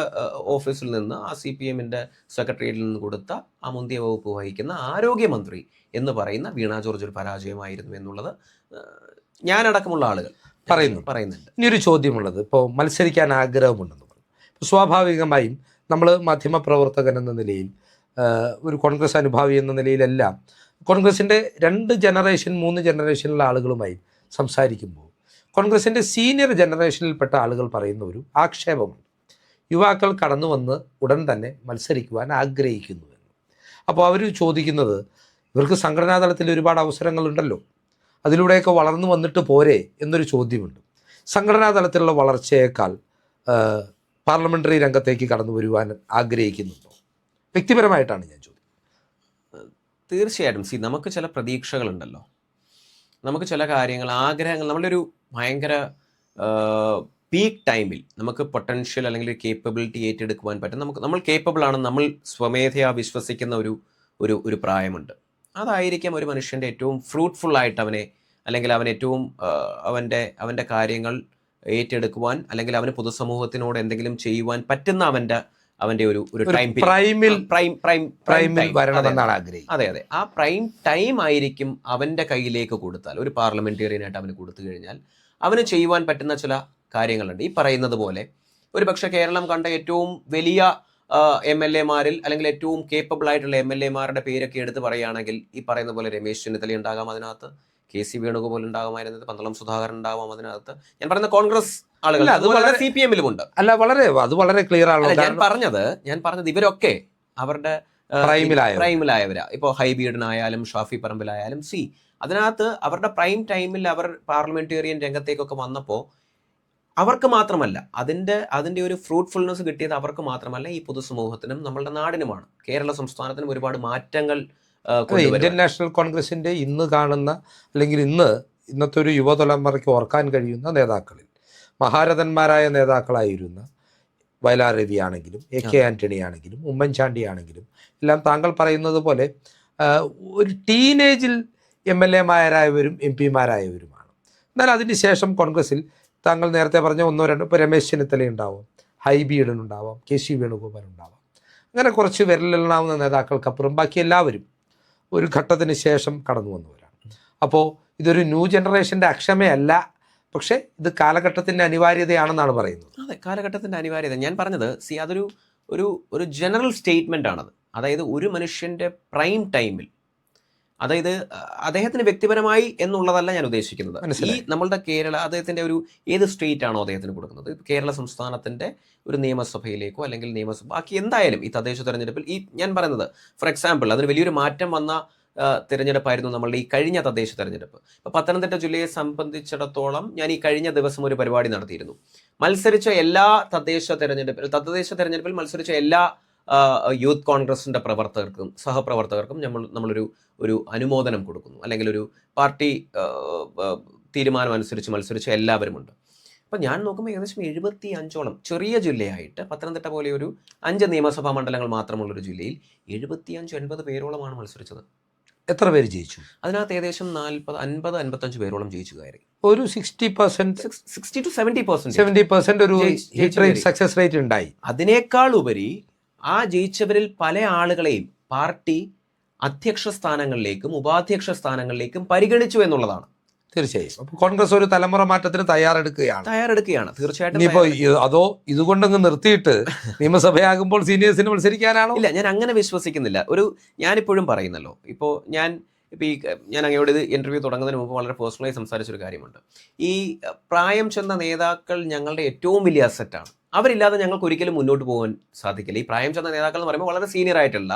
ഓഫീസിൽ നിന്ന്, ആ CPM-ന്റെ സെക്രട്ടറിയേറ്റിൽ നിന്ന് കൊടുത്ത ആ മുന്തിയ വകുപ്പ് വഹിക്കുന്ന ആരോഗ്യമന്ത്രി എന്ന് പറയുന്ന വീണ ജോർജ് ഒരു പരാജയമായിരുന്നു എന്നുള്ളത് ഞാനടക്കമുള്ള ആളുകൾ പറയുന്നുണ്ട്. ഇനി ഒരു ചോദ്യമുള്ളത്, ഇപ്പോൾ മത്സരിക്കാൻ ആഗ്രഹമുണ്ടെന്ന് പറഞ്ഞു. സ്വാഭാവികമായും നമ്മൾ മാധ്യമപ്രവർത്തകൻ എന്ന നിലയിൽ ഒരു കോൺഗ്രസ് അനുഭാവി എന്ന നിലയിലെല്ലാം കോൺഗ്രസിൻ്റെ 2 ജനറേഷൻ 3 ജനറേഷനിലുള്ള ആളുകളുമായി സംസാരിക്കുമ്പോൾ കോൺഗ്രസിൻ്റെ സീനിയർ ജനറേഷനിൽപ്പെട്ട ആളുകൾ പറയുന്ന ഒരു ആക്ഷേപമുണ്ട്. യുവാക്കൾ കടന്നു വന്ന് ഉടൻ തന്നെ മത്സരിക്കുവാൻ ആഗ്രഹിക്കുന്നുവെന്ന്. അപ്പോൾ അവർ ചോദിക്കുന്നത്, ഇവർക്ക് സംഘടനാ തലത്തിൽ ഒരുപാട് അവസരങ്ങളുണ്ടല്ലോ, അതിലൂടെയൊക്കെ വളർന്നു വന്നിട്ട് പോരെ എന്നൊരു ചോദ്യമുണ്ട്. സംഘടനാ തലത്തിലുള്ള വളർച്ചയേക്കാൾ പാർലമെൻ്ററി രംഗത്തേക്ക് കടന്നു വരുവാൻ ആഗ്രഹിക്കുന്നുണ്ടോ? വ്യക്തിപരമായിട്ടാണ് ഞാൻ ചോദിക്കുന്നത്. തീർച്ചയായിട്ടും. നമുക്ക് ചില പ്രതീക്ഷകളുണ്ടല്ലോ, നമുക്ക് ചില കാര്യങ്ങൾ, ആഗ്രഹങ്ങൾ, നമ്മളുടെ ഒരു ഭയങ്കര പീക്ക് ടൈമിൽ നമുക്ക് പൊട്ടൻഷ്യൽ അല്ലെങ്കിൽ കേപ്പബിലിറ്റി ഏറ്റെടുക്കുവാൻ പറ്റും. നമ്മൾ കേപ്പബിൾ ആണ്, നമ്മൾ സ്വമേധയാ വിശ്വസിക്കുന്ന ഒരു പ്രായമുണ്ട്. അതായിരിക്കാം ഒരു മനുഷ്യൻ്റെ ഏറ്റവും ഫ്രൂട്ട്ഫുൾ ആയിട്ട് അല്ലെങ്കിൽ അവൻ ഏറ്റവും അവൻ്റെ കാര്യങ്ങൾ ഏറ്റെടുക്കുവാൻ, അല്ലെങ്കിൽ അവന് പൊതുസമൂഹത്തിനോട് എന്തെങ്കിലും ചെയ്യുവാൻ പറ്റുന്ന അവൻ്റെ ഒരു ടൈം പ്രൈമിൽ വരണമെന്നാണ് ആഗ്രഹം. അതെ. ആ പ്രൈം ടൈം ആയിരിക്കും അവൻ്റെ കയ്യിലേക്ക് കൊടുത്താൽ, ഒരു പാർലമെന്റേറിയനായിട്ട് അവന് കൊടുത്തു കഴിഞ്ഞാൽ അവന് ചെയ്യുവാൻ പറ്റുന്ന ചില കാര്യങ്ങളുണ്ട്. ഈ പറയുന്നത് പോലെ ഒരു പക്ഷേ കേരളം കണ്ട ഏറ്റവും വലിയ MLA-മാരിൽ അല്ലെങ്കിൽ ഏറ്റവും കേപ്പബിൾ ആയിട്ടുള്ള MLA-മാരുടെ പേരൊക്കെ എടുത്ത് പറയുകയാണെങ്കിൽ ഈ പറയുന്ന പോലെ രമേശ് ചെന്നിത്തല ഉണ്ടാകാം അതിനകത്ത്, KC വേണുഗോപാൽ ഉണ്ടാകുമായിരുന്നത്, പന്തളം സുധാകരൻ ഉണ്ടാവാം അതിനകത്ത്. ഞാൻ പറയുന്ന കോൺഗ്രസ് ആളുകൾ, അതുപോലെ CPM-ലും അല്ല, അത് വളരെ ക്ലിയർ ആണ്. ഞാൻ പറഞ്ഞത് ഇവരൊക്കെ അവരുടെ പ്രൈമിലായവരാ. ഇപ്പോൾ ഹൈബീഡനായാലും ഷാഫി പറമ്പിലായാലും അതിനകത്ത് അവരുടെ പ്രൈം ടൈമിൽ അവർ പാർലമെന്റേറിയൻ രംഗത്തേക്കൊക്കെ വന്നപ്പോൾ അവർക്ക് മാത്രമല്ല, അതിൻ്റെ ഒരു ഫ്രൂട്ട്ഫുൾനെസ് കിട്ടിയത് അവർക്ക് മാത്രമല്ല, ഈ പൊതുസമൂഹത്തിനും നമ്മളുടെ നാടിനുമാണ്. കേരള സംസ്ഥാനത്തിനും ഒരുപാട് മാറ്റങ്ങൾ. ഇന്ത്യൻ നാഷണൽ കോൺഗ്രസിൻ്റെ ഇന്ന് കാണുന്ന, അല്ലെങ്കിൽ ഇന്നത്തെ ഒരു യുവതലമുറയ്ക്ക് ഓർക്കാൻ കഴിയുന്ന നേതാക്കളിൽ മഹാരഥന്മാരായ നേതാക്കളായിരുന്ന വയലാർ രവി ആണെങ്കിലും AK ആന്റണി ആണെങ്കിലും ഉമ്മൻചാണ്ടി ആണെങ്കിലും എല്ലാം താങ്കൾ പറയുന്നത് പോലെ ഒരു ടീനേജിൽ MLA-മാരായവരും MP-മാരായവരുമാണ്. എന്നാൽ അതിന് ശേഷം കോൺഗ്രസിൽ താങ്കൾ നേരത്തെ പറഞ്ഞ 1-2 ഇപ്പോൾ രമേശ് ചെന്നിത്തല ഉണ്ടാവാം, ഹൈബീഡൻ ഉണ്ടാവാം, KC വേണുഗോപാൽ ഉണ്ടാവാം, അങ്ങനെ കുറച്ച് വിരലെണ്ണാവുന്ന നേതാക്കൾക്കപ്പുറം ബാക്കി എല്ലാവരും ഒരു ഘട്ടത്തിന് ശേഷം കടന്നു വന്നവരാണ്. അപ്പോൾ ഇതൊരു ന്യൂ ജനറേഷൻ്റെ അക്ഷമയല്ല, പക്ഷേ ഇത് കാലഘട്ടത്തിൻ്റെ അനിവാര്യതയാണെന്നാണ് പറയുന്നത്. അതെ, കാലഘട്ടത്തിൻ്റെ അനിവാര്യത. ഞാൻ പറഞ്ഞത് അതൊരു ഒരു ജനറൽ സ്റ്റേറ്റ്മെൻ്റ് ആണത്. അതായത് ഒരു മനുഷ്യൻ്റെ പ്രൈം ടൈമിൽ, അതായത് അദ്ദേഹത്തിന് വ്യക്തിപരമായി എന്നുള്ളതല്ല ഞാൻ ഉദ്ദേശിക്കുന്നത്. ഈ നമ്മളുടെ അദ്ദേഹത്തിൻ്റെ ഏത് സ്റ്റേറ്റ് ആണോ അദ്ദേഹത്തിന് കൊടുക്കുന്നത്, കേരള സംസ്ഥാനത്തിൻ്റെ ഒരു നിയമസഭയിലേക്കോ അല്ലെങ്കിൽ ബാക്കി എന്തായാലും ഈ തദ്ദേശ തെരഞ്ഞെടുപ്പിൽ ഞാൻ പറയുന്നത്, ഫോർ എക്സാമ്പിൾ, അതിന് വലിയൊരു മാറ്റം വന്ന തിരഞ്ഞെടുപ്പായിരുന്നു നമ്മളുടെ ഈ കഴിഞ്ഞ തദ്ദേശ തെരഞ്ഞെടുപ്പ്. ഇപ്പോൾ പത്തനംതിട്ട ജില്ലയെ സംബന്ധിച്ചിടത്തോളം ഞാൻ ഈ കഴിഞ്ഞ ദിവസം ഒരു പരിപാടി നടത്തിയിരുന്നു. മത്സരിച്ച എല്ലാ തദ്ദേശ തെരഞ്ഞെടുപ്പിൽ മത്സരിച്ച എല്ലാ യൂത്ത് കോൺഗ്രസിൻ്റെ പ്രവർത്തകർക്കും സഹപ്രവർത്തകർക്കും നമ്മളൊരു അനുമോദനം കൊടുക്കുന്നു, അല്ലെങ്കിൽ ഒരു പാർട്ടി തീരുമാനം അനുസരിച്ച് മത്സരിച്ച എല്ലാവരുമുണ്ട്. അപ്പം ഞാൻ നോക്കുമ്പോൾ ഏകദേശം 75ഓളം, ചെറിയ ജില്ലയായിട്ട് പത്തനംതിട്ട പോലെ ഒരു 5 നിയമസഭാ മണ്ഡലങ്ങൾ മാത്രമുള്ളൊരു ജില്ലയിൽ 75-80 പേരോളമാണ് മത്സരിച്ചത്. എത്ര പേര് ജയിച്ചു? അതിനകത്ത് ഏകദേശം 40-50-55 പേരോളം ജയിച്ചു കയറി. ഒരു 60% 60 to 70% ഒരു സക്സസ് റേറ്റ് ഉണ്ടായി. അതിനേക്കാൾ ഉപരി ആ ജയിച്ചവരിൽ പല ആളുകളെയും പാർട്ടി അധ്യക്ഷ സ്ഥാനങ്ങളിലേക്കും ഉപാധ്യക്ഷ സ്ഥാനങ്ങളിലേക്കും പരിഗണിച്ചു എന്നുള്ളതാണ്. തീർച്ചയായും. അപ്പോൾ കോൺഗ്രസ് ഒരു തലമുറ മാറ്റത്തിന് തയ്യാറെടുക്കുകയാണ്. തീർച്ചയായിട്ടും. ഇനിയിപ്പോൾ അതോ ഇതുകൊണ്ടങ്ങ് നിർത്തിയിട്ട് നിയമസഭയാകുമ്പോൾ സീനിയേഴ്സിന് മത്സരിക്കാനാണോ? ഇല്ല, ഞാൻ അങ്ങനെ വിശ്വസിക്കുന്നില്ല. ഞാനിപ്പോഴും പറയുന്നല്ലോ, ഞാൻ അങ്ങയോട് ഇത് ഇന്റർവ്യൂ തുടങ്ങുന്നതിന് മുമ്പ് വളരെ പേഴ്സണലായി സംസാരിച്ചൊരു കാര്യമുണ്ട്. ഈ പ്രായം ചെന്ന നേതാക്കൾ ഞങ്ങളുടെ ഏറ്റവും വലിയ അസറ്റാണ്. അവരില്ലാതെ ഞങ്ങൾക്ക് ഒരിക്കലും മുന്നോട്ട് പോകാൻ സാധിക്കില്ല. ഈ പ്രായം ചെന്ന നേതാക്കൾ എന്ന് പറയുമ്പോൾ വളരെ സീനിയർ ആയിട്ടുള്ള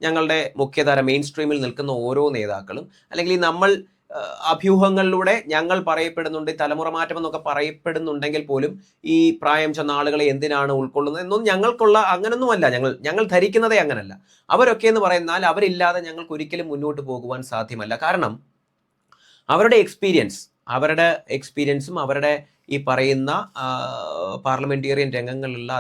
ഞങ്ങളുടെ മുഖ്യധാര മെയിൻ സ്ട്രീമിൽ നിൽക്കുന്ന ഓരോ നേതാക്കളും, അല്ലെങ്കിൽ നമ്മൾ അഭ്യൂഹങ്ങളിലൂടെ ഞങ്ങൾ പറയപ്പെടുന്നുണ്ട്, തലമുറ മാറ്റം എന്നൊക്കെ പറയപ്പെടുന്നുണ്ടെങ്കിൽ പോലും ഈ പ്രായം ചെന്ന ആളുകളെ എന്തിനാണ് ഉൾക്കൊള്ളുന്നത് എന്നൊന്നും ഞങ്ങൾക്കുള്ള അങ്ങനൊന്നുമല്ല. ഞങ്ങൾ ധരിക്കുന്നതേ അങ്ങനല്ല. അവരൊക്കെ എന്ന് പറയുന്നാൽ അവരില്ലാതെ ഞങ്ങൾക്ക് ഒരിക്കലും മുന്നോട്ട് പോകുവാൻ സാധ്യമല്ല. കാരണം അവരുടെ എക്സ്പീരിയൻസും അവരുടെ ഈ പറയുന്ന പാർലമെന്റേറിയൻ രംഗങ്ങളിലുള്ള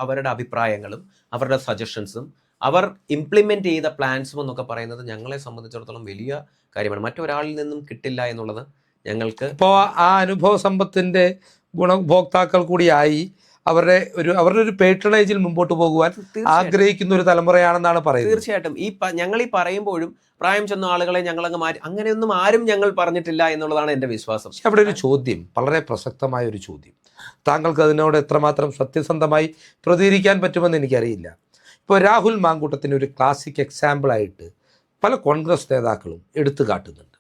അവരുടെ അഭിപ്രായങ്ങളും അവരുടെ സജഷൻസും അവർ ഇംപ്ലിമെന്റ് ചെയ്ത പ്ലാൻസും എന്നൊക്കെ പറയുന്നത് ഞങ്ങളെ സംബന്ധിച്ചിടത്തോളം വലിയ കാര്യമാണ്. മറ്റൊരാളിൽ നിന്നും കിട്ടില്ല എന്നുള്ളത് ഞങ്ങൾക്ക്. ഇപ്പോൾ ആ അനുഭവ സമ്പത്തിന്റെ ഗുണഭോക്താക്കൾ കൂടിയായി അവരുടെ ഒരു പേട്രണേജിൽ മുമ്പോട്ട് പോകുവാൻ ആഗ്രഹിക്കുന്ന ഒരു തലമുറയാണെന്നാണ് പറയുന്നത്. തീർച്ചയായിട്ടും ഞങ്ങൾ ഈ പറയുമ്പോഴും പ്രായം ചെന്ന ആളുകളെ ഞങ്ങളങ്ങ് മാറ്റി അങ്ങനെയൊന്നും ആരും ഞങ്ങൾ പറഞ്ഞിട്ടില്ല എന്നുള്ളതാണ് എൻ്റെ വിശ്വാസം. പക്ഷെ അവിടെ ഒരു ചോദ്യം, വളരെ പ്രസക്തമായ ഒരു ചോദ്യം, താങ്കൾക്ക് അതിനോട് എത്രമാത്രം സത്യസന്ധമായി പ്രതികരിക്കാൻ പറ്റുമെന്ന് എനിക്കറിയില്ല. ഇപ്പോൾ രാഹുൽ മാങ്കൂട്ടത്തിന് ഒരു ക്ലാസിക് എക്സാമ്പിളായിട്ട് പല കോൺഗ്രസ് നേതാക്കളും എടുത്തു കാട്ടുന്നുണ്ട്.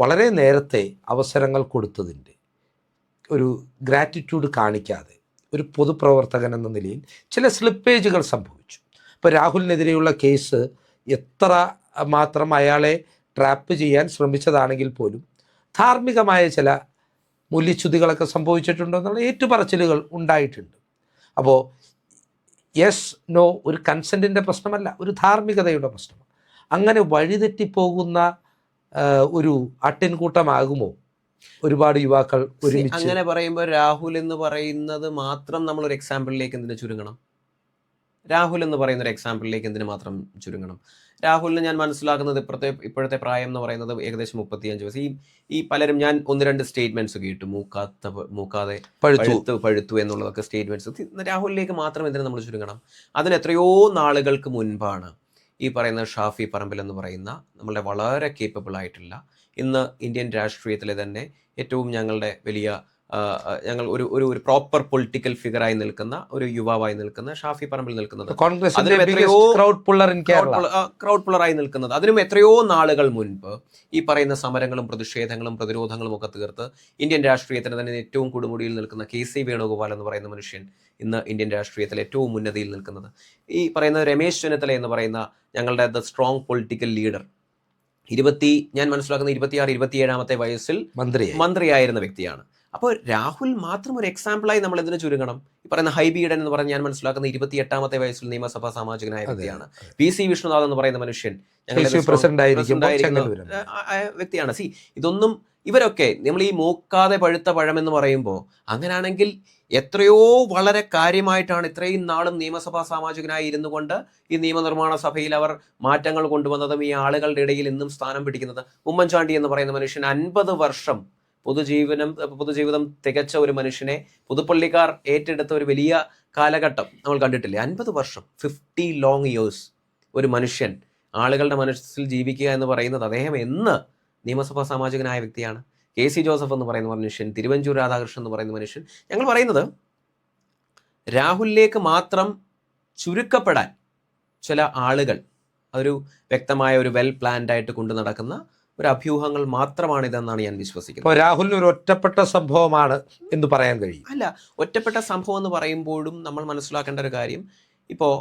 വളരെ നേരത്തെ അവസരങ്ങൾ കൊടുത്തതിൻ്റെ ഒരു ഗ്രാറ്റിറ്റ്യൂഡ് കാണിക്കാതെ ഒരു പൊതുപ്രവർത്തകൻ എന്ന നിലയിൽ ചില സ്ലിപ്പേജുകൾ സംഭവിച്ചു. ഇപ്പോൾ രാഹുലിനെതിരെയുള്ള കേസ് എത്ര മാത്രം അയാളെ ട്രാപ്പ് ചെയ്യാൻ ശ്രമിച്ചതാണെങ്കിൽ പോലും ധാർമ്മികമായ ചില മൂല്യച്യുതികളൊക്കെ സംഭവിച്ചിട്ടുണ്ടോ എന്നുള്ള ഏറ്റുപറച്ചിലുകൾ ഉണ്ടായിട്ടുണ്ട്. അപ്പോൾ യെസ് നോ ഒരു കൺസെൻറ്റിൻ്റെ പ്രശ്നമല്ല, ഒരു ധാർമ്മികതയുടെ പ്രശ്നമാണ്. അങ്ങനെ വഴിതെറ്റിപ്പോകുന്ന ഒരു ആട്ടിൻകൂട്ടമാകുമോ ഒരുപാട് യുവാക്കൾ ഒരുമിച്ച്? അങ്ങനെ പറയുമ്പോൾ രാഹുൽ എന്ന് പറയുന്നത് മാത്രം നമ്മളൊരു എക്സാമ്പിളിലേക്ക് എന്തിനു ചുരുങ്ങണം? രാഹുൽ എന്ന് പറയുന്ന ഒരു എക്സാമ്പിളിലേക്ക് എന്തിനു മാത്രം ചുരുങ്ങണം? രാഹുലിന് ഞാൻ മനസ്സിലാക്കുന്നത് ഇപ്പോഴത്തെ പ്രായം എന്ന് പറയുന്നത് ഏകദേശം 35 വയസ്സ്. ഈ പലരും ഞാൻ 1-2 സ്റ്റേറ്റ്മെന്റ്സ് കേട്ടു, മൂക്കാതെ പഴുത്തു എന്നുള്ളതൊക്കെ സ്റ്റേറ്റ്മെന്റ്സ്. രാഹുലിലേക്ക് മാത്രം എന്തിനു നമ്മൾ ചുരുങ്ങണം? അതിന് എത്രയോ നാളുകൾക്ക് മുൻപാണ് ഈ പറയുന്ന ഷാഫി പറമ്പിൽ എന്ന് പറയുന്ന നമ്മളുടെ വളരെ കേപ്പബിൾ ആയിട്ടുള്ള, ഇന്ന് ഇന്ത്യൻ രാഷ്ട്രീയത്തിലെ തന്നെ ഏറ്റവും ഞങ്ങൾ ഒരു പ്രോപ്പർ പൊളിറ്റിക്കൽ ഫിഗറായി നിൽക്കുന്ന ഒരു യുവാവായി നിൽക്കുന്ന ഷാഫി പറമ്പിൽ നിൽക്കുന്നത്, ക്രൗഡ് പുള്ളറായി നിൽക്കുന്നത്. അതിനും എത്രയോ നാളുകൾ മുൻപ് ഈ പറയുന്ന സമരങ്ങളും പ്രതിഷേധങ്ങളും പ്രതിരോധങ്ങളും ഒക്കെ തീർത്ത് ഇന്ത്യൻ രാഷ്ട്രീയത്തിന് തന്നെ ഏറ്റവും കൊടുമുടിയിൽ നിൽക്കുന്ന KC വേണുഗോപാൽ എന്ന് പറയുന്ന മനുഷ്യൻ ഇന്ന് ഇന്ത്യൻ രാഷ്ട്രീയത്തിൽ ഏറ്റവും ഉന്നതിയിൽ നിൽക്കുന്നത്. ഈ പറയുന്ന രമേശ് ചെന്നിത്തല എന്ന് പറയുന്ന ഞങ്ങളുടെ ദ സ്ട്രോങ് പൊളിറ്റിക്കൽ ലീഡർ ഞാൻ മനസ്സിലാക്കുന്ന 26-27 വയസ്സിൽ മന്ത്രിയായിരുന്ന വ്യക്തിയാണ്. അപ്പോൾ രാഹുൽ മാത്രം ഒരു എക്സാമ്പിളായി നമ്മൾ എന്തിനു ചുരുങ്ങണം? ഈ പറയുന്ന ഹൈബി ഈഡൻ എന്ന് പറഞ്ഞ് ഞാൻ മനസ്സിലാക്കുന്ന 28 വയസ്സിൽ നിയമസഭാ സാമാജികനായ വ്യക്തിയാണ്. PC വിഷ്ണുനാഥ് എന്ന് പറയുന്ന മനുഷ്യൻ വ്യക്തിയാണ്. ഇതൊന്നും ഇവരൊക്കെ നമ്മൾ ഈ മൂക്കാതെ പഴുത്ത പഴം എന്ന് പറയുമ്പോൾ, അങ്ങനെയാണെങ്കിൽ എത്രയോ വളരെ കാര്യമായിട്ടാണ് ഇത്രയും നാളും നിയമസഭാ സാമാജികനായി ഇരുന്നു കൊണ്ട് ഈ നിയമനിർമ്മാണ സഭയിൽ അവർ മാറ്റങ്ങൾ കൊണ്ടുവന്നതും ഈ ആളുകളുടെ ഇടയിൽ ഇന്നും സ്ഥാനം പിടിക്കുന്നത്. ഉമ്മൻചാണ്ടി എന്ന് പറയുന്ന മനുഷ്യൻ 50 വർഷം പൊതുജീവിതം തികച്ച ഒരു മനുഷ്യനെ പുതുപ്പള്ളിക്കാർ ഏറ്റെടുത്ത ഒരു വലിയ കാലഘട്ടം നമ്മൾ കണ്ടിട്ടില്ലേ? 50 വർഷം, 50 ലോങ് ഇയേഴ്സ് ഒരു മനുഷ്യൻ ആളുകളുടെ മനസ്സിൽ ജീവിക്കുക എന്ന് പറയുന്നത്. അദ്ദേഹം എന്ന് നിയമസഭാ സാമാജികനായ വ്യക്തിയാണ്. KC ജോസഫ് എന്ന് പറയുന്ന മനുഷ്യൻ, തിരുവഞ്ചൂർ രാധാകൃഷ്ണൻ എന്ന് പറയുന്ന മനുഷ്യൻ. ഞങ്ങൾ പറയുന്നത് രാഹുലിലേക്ക് മാത്രം ചുരുക്കപ്പെടാൻ ചില ആളുകൾ ഒരു വ്യക്തമായ ഒരു വെൽ പ്ലാൻഡ് ആയിട്ട് കൊണ്ടു നടക്കുന്ന ഒരു അഭ്യൂഹങ്ങൾ മാത്രമാണിതെന്നാണ് ഞാൻ വിശ്വസിക്കുന്നത്. രാഹുലിന് ഒരു ഒറ്റപ്പെട്ട സംഭവമാണ് എന്ന് പറയാൻ കഴിയും? അല്ല, ഒറ്റപ്പെട്ട സംഭവം എന്ന് പറയുമ്പോഴും നമ്മൾ മനസ്സിലാക്കേണ്ട ഒരു കാര്യം, ഇപ്പോൾ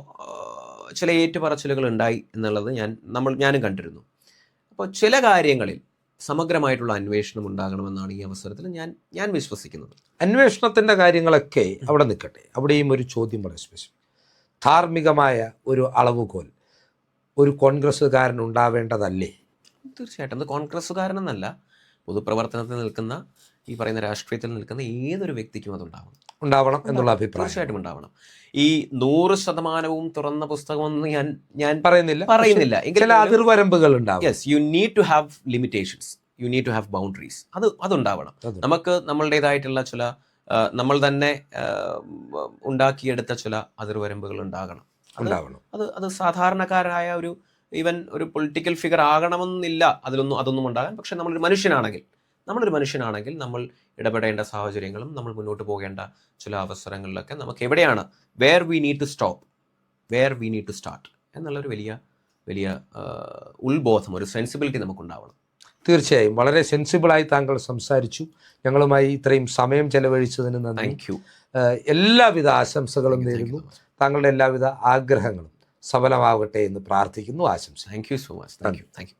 ചില ഏറ്റുപറച്ചിലുകൾ ഉണ്ടായി എന്നുള്ളത് ഞാനും കണ്ടിരുന്നു. അപ്പോൾ ചില കാര്യങ്ങളിൽ സമഗ്രമായിട്ടുള്ള അന്വേഷണം ഉണ്ടാകണമെന്നാണ് ഈ അവസരത്തിൽ ഞാൻ വിശ്വസിക്കുന്നത്. അന്വേഷണത്തിൻ്റെ കാര്യങ്ങളൊക്കെ അവിടെ നിൽക്കട്ടെ, അവിടെയും ഒരു ചോദ്യം വളരെ സ്പെസിഫിക്. ധാർമ്മികമായ ഒരു അളവുകോൽ ഒരു കോൺഗ്രസ്സുകാരൻ ഉണ്ടാവേണ്ടതല്ലേ? തീർച്ചയായിട്ടും. അത് കോൺഗ്രസ്സുകാരനെന്നല്ല, പൊതുപ്രവർത്തനത്തിൽ നിൽക്കുന്ന, ഈ പറയുന്ന രാഷ്ട്രീയത്തിൽ നിൽക്കുന്ന ഏതൊരു വ്യക്തിക്കും ഉണ്ടാവണം എന്നുള്ള അഭിപ്രായം തീർച്ചയായിട്ടും ഉണ്ടാവണം. ഈ 100% തുറന്ന പുസ്തകമെന്ന് ഞാൻ പറയുന്നില്ല. ചില അതിർവരമ്പുകൾ ഉണ്ടാവും. Yes, you need to have limitations, you need to have boundaries. അതുണ്ടാവണം. നമുക്ക് നമ്മളുടേതായിട്ടുള്ള ചില നമ്മൾ തന്നെ ഉണ്ടാക്കിയെടുത്ത ചില അതിർവരമ്പുകൾ ഉണ്ടാകണം. അത് സാധാരണക്കാരായ ഈവൻ ഒരു പൊളിറ്റിക്കൽ ഫിഗർ ആകണമെന്നില്ല അതൊന്നും ഉണ്ടാകാൻ. പക്ഷെ നമ്മളൊരു മനുഷ്യനാണെങ്കിൽ നമ്മൾ ഇടപെടേണ്ട സാഹചര്യങ്ങളും നമ്മൾ മുന്നോട്ട് പോകേണ്ട ചില അവസരങ്ങളിലൊക്കെ നമുക്ക് എവിടെയാണ് where we need to stop, where we need to start എന്നുള്ളൊരു വലിയ ഉത്ബോധം, ഒരു സെൻസിബിലിറ്റി നമുക്കുണ്ടാവണം. തീർച്ചയായും വളരെ സെൻസിബിളായി താങ്കൾ സംസാരിച്ചു. ഞങ്ങളുമായി ഇത്രയും സമയം ചെലവഴിച്ചതിന് നന്ദി. Thank you. എല്ലാവിധ ആശംസകളും നേരുന്നു. താങ്കളുടെ എല്ലാവിധ ആഗ്രഹങ്ങളും സഫലമാവട്ടെ എന്ന് പ്രാർത്ഥിക്കുന്നു, ആശംസ. Thank you so much. Thank you.